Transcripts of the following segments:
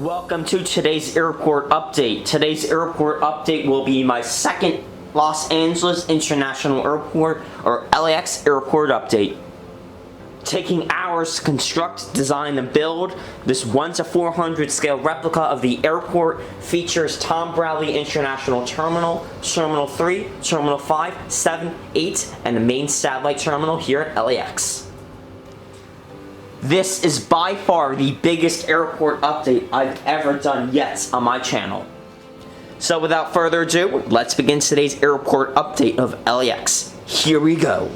Welcome to today's airport update. Today's airport update will be my second Los Angeles International Airport, or LAX airport update. Taking hours to construct, design, and build, this 1:400 scale replica of the airport features Tom Bradley International Terminal, Terminal 3, Terminal 5, 7, 8, and the main satellite terminal here at LAX. This is by far the biggest airport update I've ever done yet on my channel. So without further ado, let's begin today's airport update of LAX. Here we go.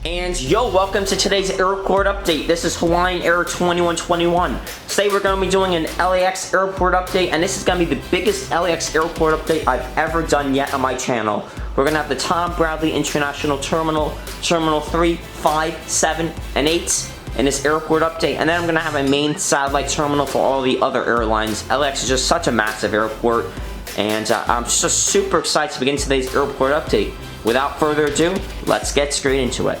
And yo, welcome to today's airport update. This is Hawaiian Air 2121. Today we're going to be doing an LAX airport update, and this is going to be the biggest LAX airport update I've ever done yet on my channel. We're going to have the Tom Bradley International Terminal, Terminal 3, 5, 7, and 8 in this airport update, and then I'm going to have a main satellite terminal for all the other airlines. LAX is just such a massive airport, and I'm just super excited to begin today's airport update. Without further ado, let's get straight into it.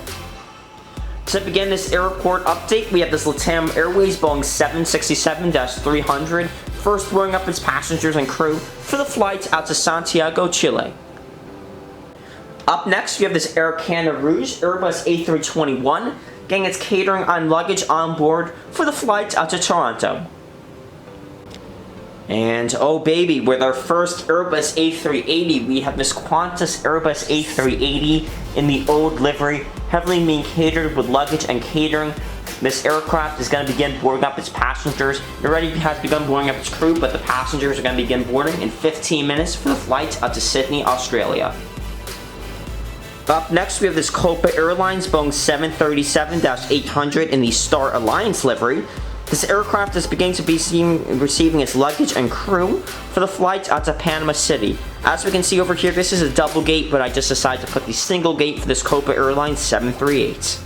To begin this airport update, we have this LATAM Airways Boeing 767-300, first loading up its passengers and crew for the flight out to Santiago, Chile. Up next, we have this Air Canada Rouge Airbus A321, getting its catering and luggage on board for the flight out to Toronto. And oh baby, with our first Airbus A380, we have this Qantas Airbus A380 in the old livery, heavily being catered with luggage and catering. This aircraft is going to begin boarding up its passengers. It already has begun boarding up its crew, but the passengers are going to begin boarding in 15 minutes for the flight out to Sydney, Australia. Up next, we have this Copa Airlines Boeing 737-800 in the Star Alliance livery. This aircraft is beginning to be receiving its luggage and crew for the flight out to Panama City. As we can see over here, this is a double gate, but I just decided to put the single gate for this Copa Airlines 738.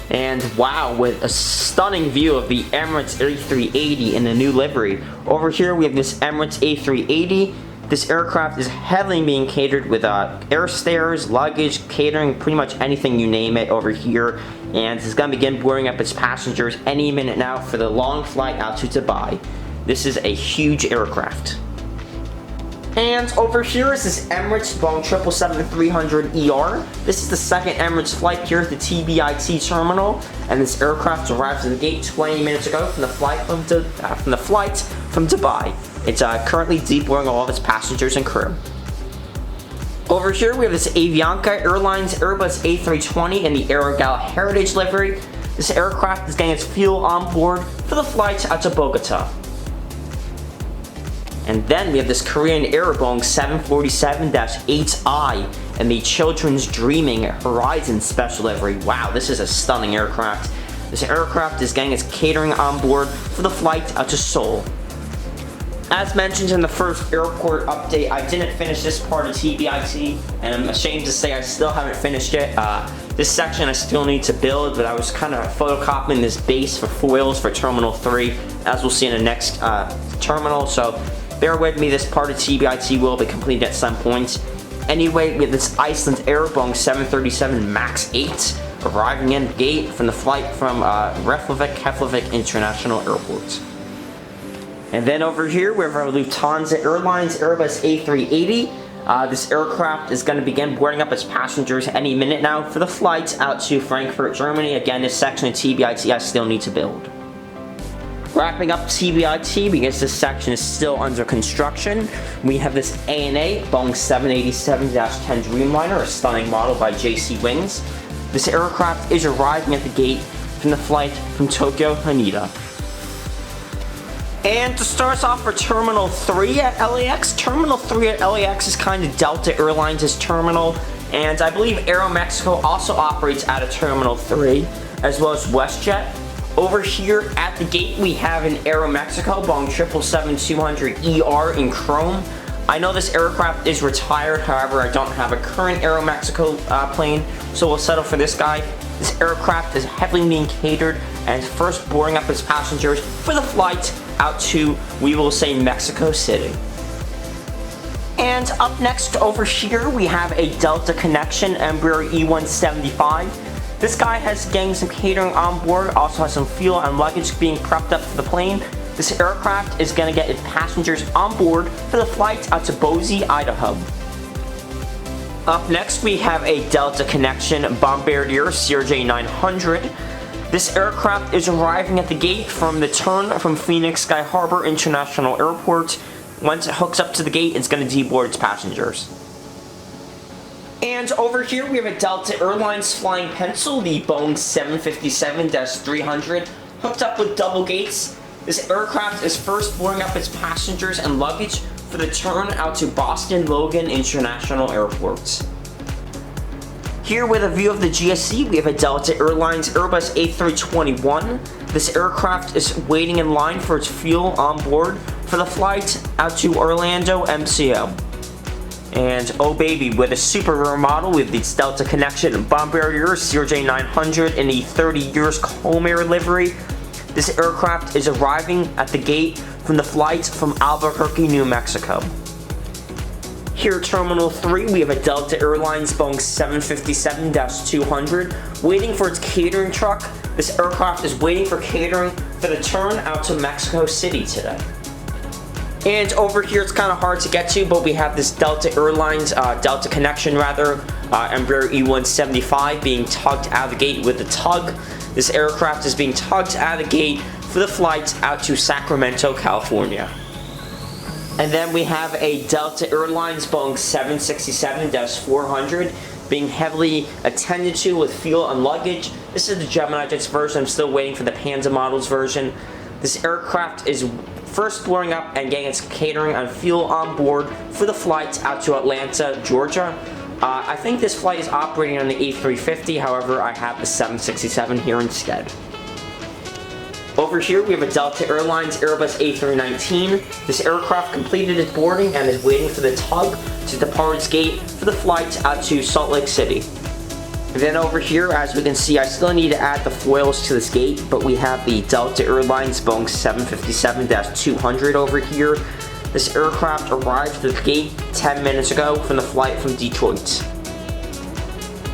And wow, with a stunning view of the Emirates A380 in the new livery. Over here we have this Emirates A380. This aircraft is heavily being catered with air stairs, luggage, catering, pretty much anything you name it over here. And it's going to begin boarding up its passengers any minute now for the long flight out to Dubai. This is a huge aircraft. And over here is this Emirates Boeing 777-300ER. This is the second Emirates flight here at the TBIT terminal, and this aircraft arrived at the gate 20 minutes ago from the flight from Dubai. It's currently deboarding all of its passengers and crew. Over here we have this Avianca Airlines Airbus A320 in the Aerogal Heritage livery. This aircraft is getting its fuel on board for the flight out to Bogota. And then we have this Korean Air Boeing 747-8I and the Children's Dreaming Horizon Special livery. Wow, this is a stunning aircraft. This aircraft is getting its catering on board for the flight out to Seoul. As mentioned in the first airport update, I didn't finish this part of TBIT, and I'm ashamed to say I still haven't finished it. This section I still need to build, but I was kind of photocopying this base for foils for Terminal 3, as we'll see in the next terminal, so bear with me, this part of TBIT will be completed at some point. Anyway, we have this Iceland Air Boeing 737 MAX 8 arriving in the gate from the flight from Keflavik International Airport. And then over here, we have our Lufthansa Airlines Airbus A380. This aircraft is going to begin boarding up its passengers any minute now for the flight out to Frankfurt, Germany. Again, this section of TBIT I still need to build. Wrapping up TBIT, because this section is still under construction, we have this ANA Boeing 787-10 Dreamliner, a stunning model by JC Wings. This aircraft is arriving at the gate from the flight from Tokyo, Haneda. And to start us off for Terminal 3 at LAX, Terminal 3 at LAX is kind of Delta Airlines' terminal, and I believe Aeromexico also operates out of Terminal 3, as well as WestJet. Over here at the gate, we have an Aeromexico Boeing 777-200ER in chrome. I know this aircraft is retired, however, I don't have a current Aeromexico plane, so we'll settle for this guy. This aircraft is heavily being catered and is first boarding up its passengers for the flight out to, we will say, Mexico City. And up next over here, we have a Delta Connection Embraer E175. This guy has getting some catering on board, also has some fuel and luggage being prepped up for the plane. This aircraft is going to get its passengers on board for the flight out to Boise, Idaho. Up next, we have a Delta Connection Bombardier CRJ900. This aircraft is arriving at the gate from the turn from Phoenix Sky Harbor International Airport. Once it hooks up to the gate, it's going to deboard its passengers. And over here, we have a Delta Airlines flying pencil, the Boeing 757-300, hooked up with double gates. This aircraft is first boarding up its passengers and luggage for the turn out to Boston Logan International Airport. Here with a view of the GSC, we have a Delta Airlines Airbus A321. This aircraft is waiting in line for its fuel on board for the flight out to Orlando MCO. And oh baby, with a super rare model with the Delta Connection Bombardier CRJ900 in the 30 years Comair livery. This aircraft is arriving at the gate from the flight from Albuquerque, New Mexico. Here at Terminal 3, we have a Delta Airlines Boeing 757-200 waiting for its catering truck. This aircraft is waiting for catering for the turn out to Mexico City today. And over here, it's kind of hard to get to, but we have this Delta Airlines, Delta Connection rather, Embraer E175 being tugged out of the gate with a tug. This aircraft is being tugged out of the gate for the flight out to Sacramento, California. And then we have a Delta Airlines Boeing 767-400 being heavily attended to with fuel and luggage. This is the GeminiJets version. I'm still waiting for the Panda Models version. This aircraft is first boarding up and getting its catering and fuel on board for the flight out to Atlanta, Georgia. I think this flight is operating on the A350, however, I have the 767 here instead. Over here, we have a Delta Airlines Airbus A319. This aircraft completed its boarding and is waiting for the tug to depart its gate for the flight out to Salt Lake City. And then over here, as we can see, I still need to add the foils to this gate, but we have the Delta Airlines Boeing 757-200 over here. This aircraft arrived at the gate 10 minutes ago from the flight from Detroit.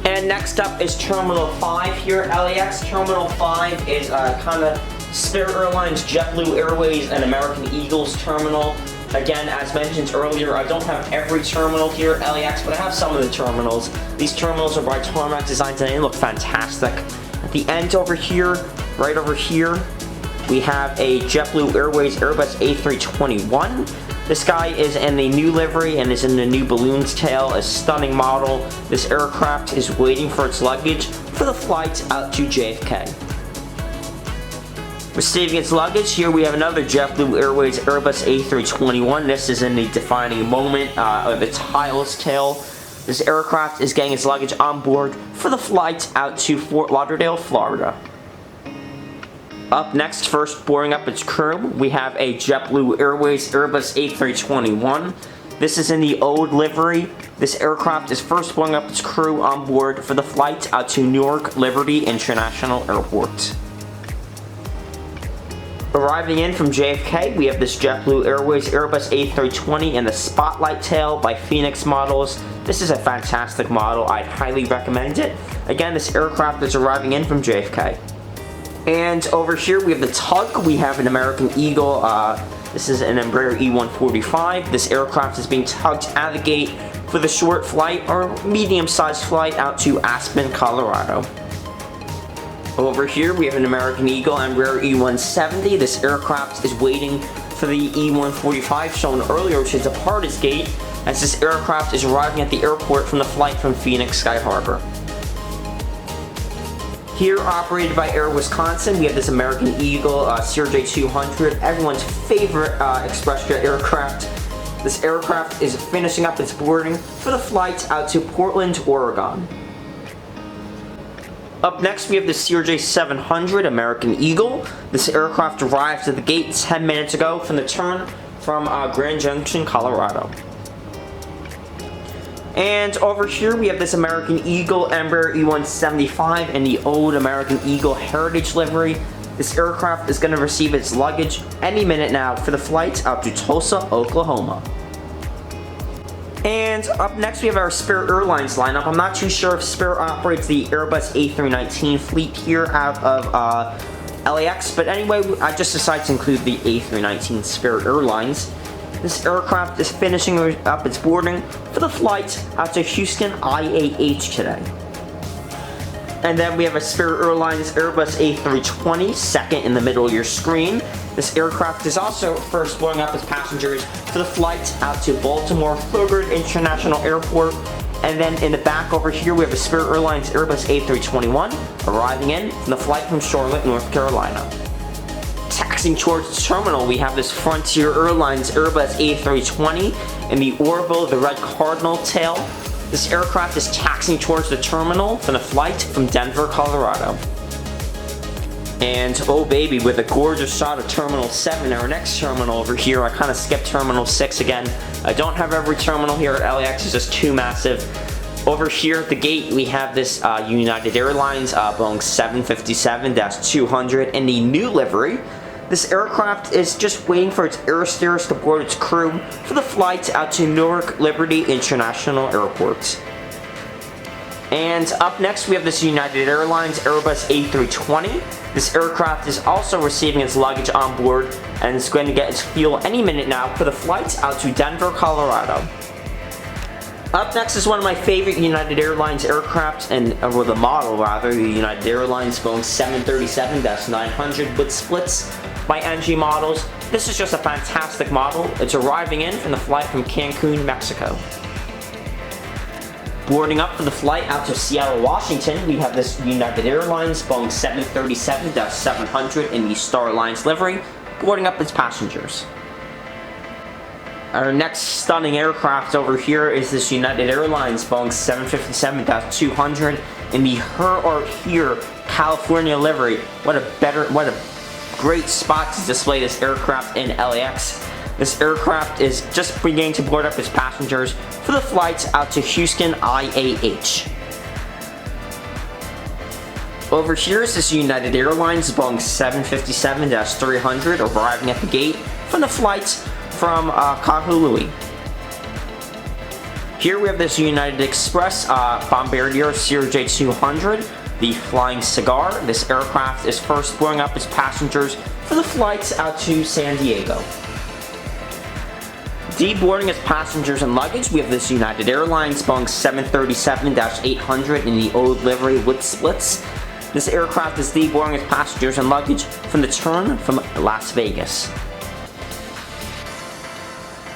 And next up is Terminal 5 here at LAX. Terminal 5 is kind of Spirit Airlines, JetBlue Airways, and American Eagle's terminal. Again, as mentioned earlier, I don't have every terminal here at LAX, but I have some of the terminals. These terminals are by Tarmac Designs and they look fantastic. At the end over here, right over here, we have a JetBlue Airways Airbus A321. This guy is in the new livery and is in the new balloon's tail, a stunning model. This aircraft is waiting for its luggage for the flight out to JFK. Receiving its luggage, here we have another JetBlue Airways Airbus A321. This is in the defining moment of its Hiles tail. This aircraft is getting its luggage on board for the flight out to Fort Lauderdale, Florida. Up next, first boarding up its crew, we have a JetBlue Airways Airbus A321. This is in the old livery. This aircraft is first boarding up its crew on board for the flight out to Newark Liberty International Airport. Arriving in from JFK, we have this JetBlue Airways Airbus A320 in the Spotlight tail by Phoenix Models. This is a fantastic model. I'd highly recommend it. Again, this aircraft is arriving in from JFK. And over here, we have the tug. We have an American Eagle. This is an Embraer E145. This aircraft is being tugged out of the gate for the short flight or medium-sized flight out to Aspen, Colorado. Over here, we have an American Eagle Embraer E170. This aircraft is waiting for the E145 shown earlier to depart its gate, as this aircraft is arriving at the airport from the flight from Phoenix Sky Harbor. Here, operated by Air Wisconsin, we have this American Eagle CRJ200, everyone's favorite express jet aircraft. This aircraft is finishing up its boarding for the flight out to Portland, Oregon. Up next, we have the CRJ700 American Eagle. This aircraft arrived at the gate 10 minutes ago from the turn from Grand Junction, Colorado. And over here we have this American Eagle Embraer E175 in the old American Eagle Heritage livery. This aircraft is going to receive its luggage any minute now for the flight out to Tulsa, Oklahoma. And up next we have our Spirit Airlines lineup. I'm not too sure if Spirit operates the Airbus A319 fleet here out of LAX, but anyway, I just decided to include the A319 Spirit Airlines. This aircraft is finishing up its boarding for the flight out to Houston IAH today. And then we have a Spirit Airlines Airbus A320, second in the middle of your screen. This aircraft is also first blowing up its passengers for the flight out to Baltimore Thurgood International Airport. And then in the back over here, we have a Spirit Airlines Airbus A321 arriving in from the flight from Charlotte, North Carolina. Taxiing towards the terminal, we have this Frontier Airlines Airbus A320 in the Orville, the red cardinal tail. This aircraft is taxiing towards the terminal from the flight from Denver, Colorado. And oh baby, with a gorgeous shot of Terminal 7, our next terminal over here. I kind of skipped Terminal 6 again. I don't have every terminal here at LAX, it's just too massive. Over here at the gate, we have this United Airlines Boeing 757-200 in the new livery. This aircraft is just waiting for its air stairs to board its crew for the flight out to Newark Liberty International Airport. And up next we have this United Airlines Airbus A320. This aircraft is also receiving its luggage on board and is going to get its fuel any minute now for the flight out to Denver, Colorado. Up next is one of my favorite United Airlines aircraft, or the model rather, the United Airlines Boeing 737-900 with splits by NG Models. This is just a fantastic model. It's arriving in from the flight from Cancun, Mexico. Boarding up for the flight out to Seattle, Washington, we have this United Airlines Boeing 737-700 in the Star Alliance livery, boarding up its passengers. Our next stunning aircraft over here is this United Airlines Boeing 757-200 in the Her or Here California livery. What a great spot to display this aircraft in LAX. This aircraft is just beginning to board up its passengers for the flight out to Houston IAH. Over here is this United Airlines Boeing 757-300 arriving at the gate from the flight from Kahului. Here we have this United Express Bombardier CRJ200, the Flying Cigar. This aircraft is first boarding up its passengers for the flights out to San Diego. Deboarding its passengers and luggage, we have this United Airlines Boeing 737-800 in the old livery with splits. This aircraft is deboarding its passengers and luggage from the turn from Las Vegas.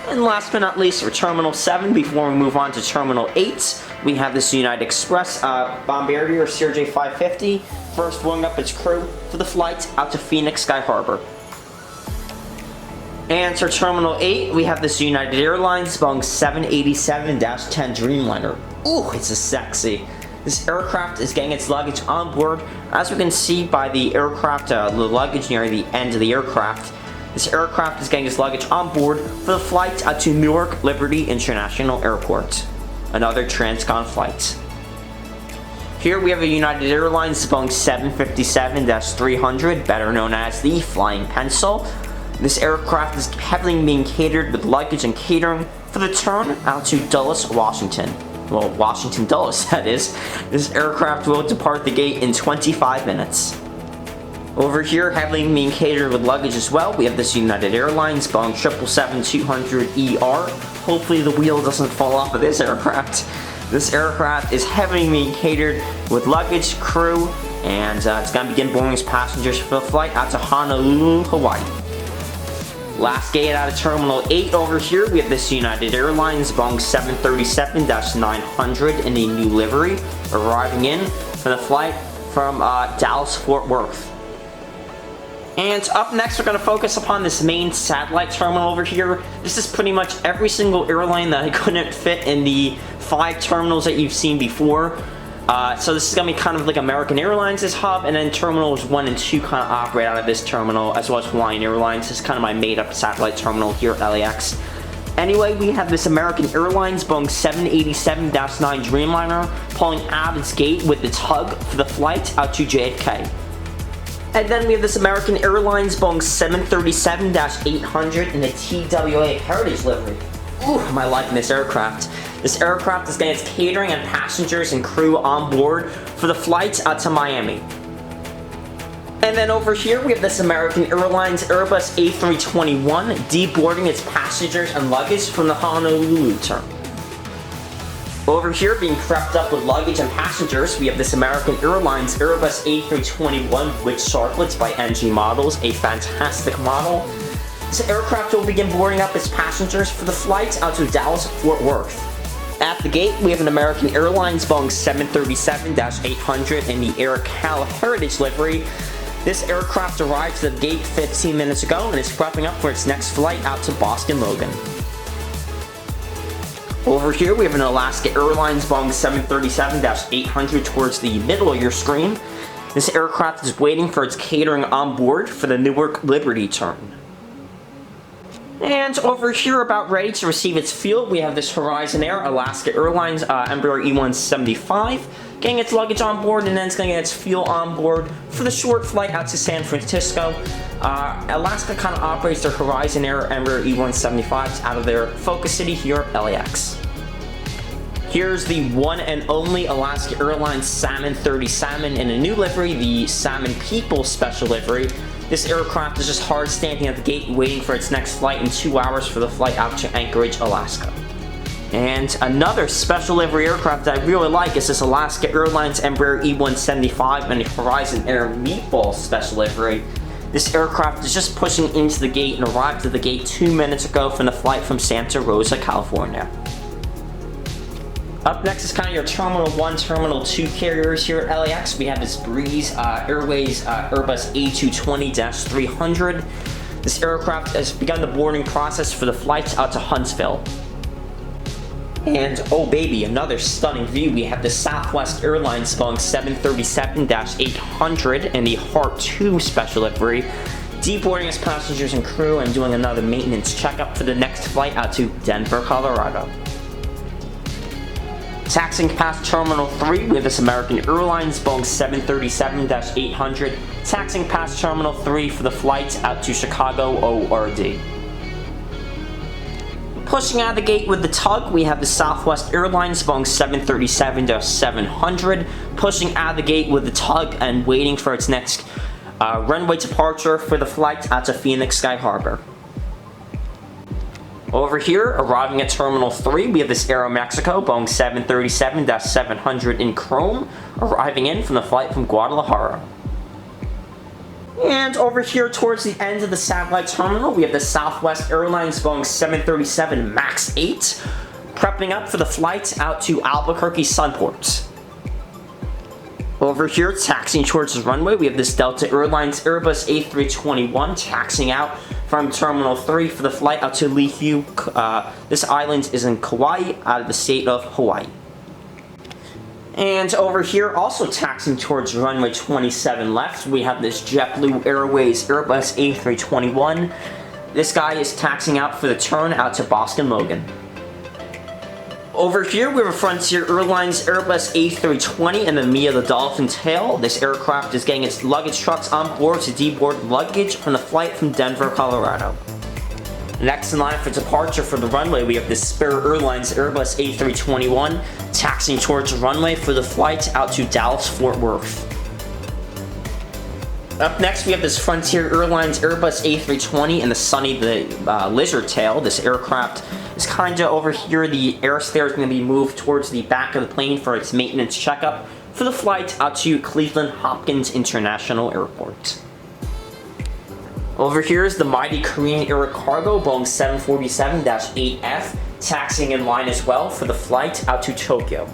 And last but not least, for Terminal 7, before we move on to Terminal 8, we have this United Express Bombardier CRJ550, first boarding up its crew for the flight out to Phoenix Sky Harbor. And for Terminal 8, we have this United Airlines Boeing 787-10 Dreamliner. Ooh, it's a sexy. This aircraft is getting its luggage on board. As we can see by the aircraft, the luggage near the end of the aircraft, this aircraft is getting its luggage on board for the flight out to Newark Liberty International Airport. Another transcon flight. Here we have a United Airlines Boeing 757-300, better known as the Flying Pencil. This aircraft is heavily being catered with luggage and catering for the turn out to Dulles, Washington. Well, Washington Dulles, that is. This aircraft will depart the gate in 25 minutes. Over here, heavily being catered with luggage as well, we have this United Airlines Boeing 777-200ER. Hopefully the wheel doesn't fall off of this aircraft. This aircraft is heavily being catered with luggage, crew, and it's going to begin boarding its passengers for the flight out to Honolulu, Hawaii. Last gate out of Terminal 8 over here, we have this United Airlines Boeing 737-900 in a new livery, arriving in for the flight from Dallas-Fort Worth. And up next, we're going to focus upon this main satellite terminal over here. This is pretty much every single airline that I couldn't fit in the 5 terminals that you've seen before. So this is going to be kind of like American Airlines' hub, and then Terminals 1 and 2 kind of operate out of this terminal, as well as Hawaiian Airlines. This is kind of my made-up satellite terminal here at LAX. Anyway, we have this American Airlines Boeing 787-9 Dreamliner pulling out its gate with its hug for the flight out to JFK. And then we have this American Airlines Boeing 737-800 in the TWA Heritage livery. Ooh, am I liking this aircraft. This aircraft is getting its catering and passengers and crew on board for the flight out to Miami. And then over here we have this American Airlines Airbus A321 deboarding its passengers and luggage from the Honolulu terminal. Over here, being prepped up with luggage and passengers, we have this American Airlines Airbus A321 with sharklets by NG Models, a fantastic model. This aircraft will begin boarding up its passengers for the flight out to Dallas-Fort Worth. At the gate, we have an American Airlines Boeing 737-800 in the Air Cal Heritage livery. This aircraft arrived at the gate 15 minutes ago and is prepping up for its next flight out to Boston Logan. Over here, we have an Alaska Airlines Boeing 737-800 towards the middle of your screen. This aircraft is waiting for its catering on board for the Newark Liberty turn. And over here, about ready to receive its fuel, we have this Horizon Air Alaska Airlines Embraer E175 getting its luggage on board, and then it's going to get its fuel on board for the short flight out to San Francisco. Alaska kind of operates their Horizon Air Embraer E175s out of their focus city here at LAX. Here's the one and only Alaska Airlines Salmon 30 Salmon in a new livery, the Salmon People Special livery. This aircraft is just hard standing at the gate waiting for its next flight in 2 hours for the flight out to Anchorage, Alaska. And another special livery aircraft that I really like is this Alaska Airlines Embraer E175 and a Horizon Air Meatball special livery. This aircraft is just pushing into the gate and arrived at the gate 2 minutes ago from the flight from Santa Rosa, California. Up next is kind of your Terminal 1, Terminal 2 carriers here at LAX. We have this Breeze Airways Airbus A220-300. This aircraft has begun the boarding process for the flights out to Huntsville. And oh baby, another stunning view. We have the Southwest Airlines Boeing 737-800 and the Heart 2 special livery, deboarding its passengers and crew and doing another maintenance checkup for the next flight out to Denver, Colorado. Taxiing past Terminal 3, we have this American Airlines Boeing 737-800 taxiing past Terminal 3 for the flight out to Chicago ORD. Pushing out of the gate with the tug, we have the Southwest Airlines Boeing 737-700 pushing out of the gate with the tug and waiting for its next runway departure for the flight out to Phoenix Sky Harbor. Over here, arriving at Terminal 3, we have this Aeromexico Boeing 737-700 in chrome, arriving in from the flight from Guadalajara. And over here towards the end of the satellite terminal, we have the Southwest Airlines Boeing 737 MAX 8, prepping up for the flight out to Albuquerque Sunport. Over here, taxiing towards the runway, we have this Delta Airlines Airbus A321 taxiing out from Terminal 3 for the flight out to Lihue. This island is in Kauai, out of the state of Hawaii. And over here, also taxiing towards runway 27 left, we have this JetBlue Airways Airbus A321. This guy is taxiing out for the turn out to Boston Logan. Over here, we have a Frontier Airlines Airbus A320 and the Mia the Dolphin tail. This aircraft is getting its luggage trucks on board to deboard luggage from the flight from Denver, Colorado. Next in line for departure for the runway, we have the Spirit Airlines Airbus A321 taxiing towards the runway for the flight out to Dallas-Fort Worth. Up next, we have this Frontier Airlines Airbus A320 and the Sunny the Lizard tail. This aircraft is kind of over here. The air stair is going to be moved towards the back of the plane for its maintenance checkup for the flight out to Cleveland Hopkins International Airport. Over here is the mighty Korean Air Cargo Boeing 747-8F taxiing in line as well for the flight out to Tokyo.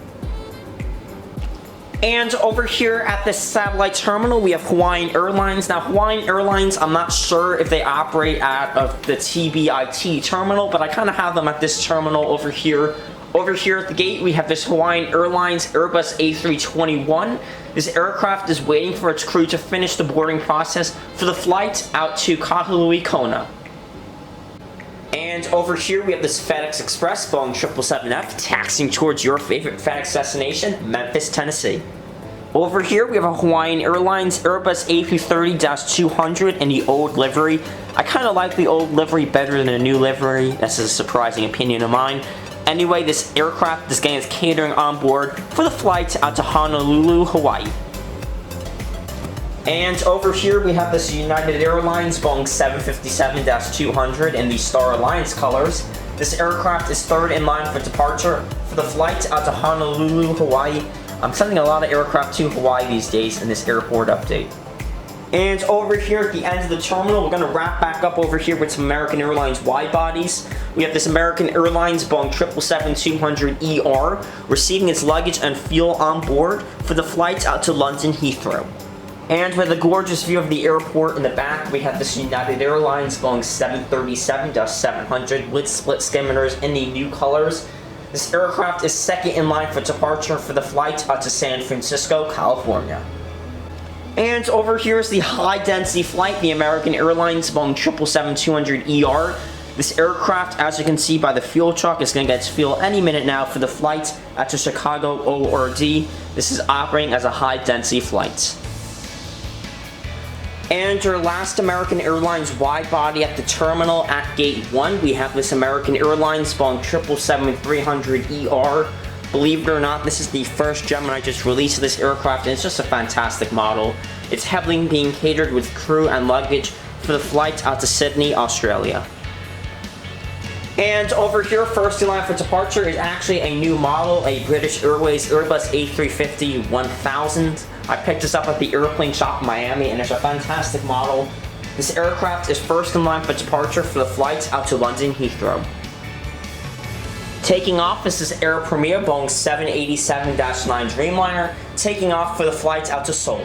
And over here at the satellite terminal, we have Hawaiian Airlines. Now, Hawaiian Airlines, I'm not sure if they operate out of the TBIT terminal, but I kind of have them at this terminal over here. Over here at the gate, we have this Hawaiian Airlines Airbus A321. This aircraft is waiting for its crew to finish the boarding process for the flight out to Kahului, Kona. And over here we have this FedEx Express Boeing 777F taxiing towards your favorite FedEx destination, Memphis, Tennessee. Over here we have a Hawaiian Airlines Airbus A330-200 in the old livery. I kind of like the old livery better than the new livery. That's a surprising opinion of mine. Anyway, this aircraft is getting its catering on board for the flight out to Honolulu, Hawaii. And over here we have this United Airlines Boeing 757-200 in the Star Alliance colors. This aircraft is third in line for departure for the flight out to Honolulu, Hawaii. I'm sending a lot of aircraft to Hawaii these days in this airport update. And over here at the end of the terminal, we're going to wrap back up over here with some American Airlines wide bodies. We have this American Airlines Boeing 777-200ER receiving its luggage and fuel on board for the flight out to London Heathrow. And with a gorgeous view of the airport in the back, we have this United Airlines Boeing 737-700 with split skimmers in the new colors. This aircraft is second in line for departure for the flight out to San Francisco, California. And over here is the high-density flight, the American Airlines Boeing 777-200ER. This aircraft, as you can see by the fuel truck, is going to get its fuel any minute now for the flight out to Chicago ORD. This is operating as a high-density flight. And our last American Airlines wide body at the terminal at Gate 1, we have this American Airlines Boeing 777-300ER. Believe it or not, this is the first GeminiJets release of this aircraft, and it's just a fantastic model. It's heavily being catered with crew and luggage for the flight out to Sydney, Australia. And over here, first in line for departure is actually a new model, a British Airways Airbus A350-1000. I picked this up at the airplane shop in Miami, and it's a fantastic model. This aircraft is first in line for departure for the flight out to London Heathrow. Taking off is this Air Premier Boeing 787-9 Dreamliner, taking off for the flight out to Seoul.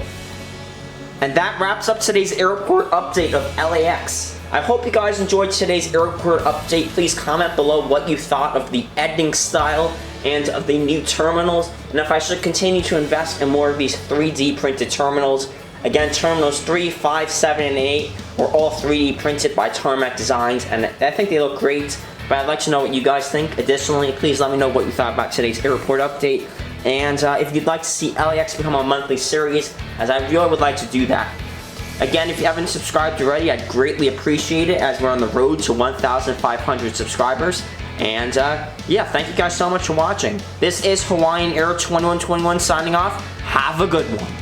And that wraps up today's airport update of LAX. I hope you guys enjoyed today's airport update. Please comment below what you thought of the editing style and of the new terminals, and if I should continue to invest in more of these 3D printed terminals. Again, terminals 3, 5, 7, and 8 were all 3D printed by Tarmac Designs, and I think they look great, but I'd like to know what you guys think. Additionally, please let me know what you thought about today's airport update, and if you'd like to see LAX become a monthly series, as I really would like to do that. Again, if you haven't subscribed already, I'd greatly appreciate it, as we're on the road to 1,500 subscribers. And yeah, thank you guys so much for watching. This is Hawaiian Air 2121 signing off. Have a good one.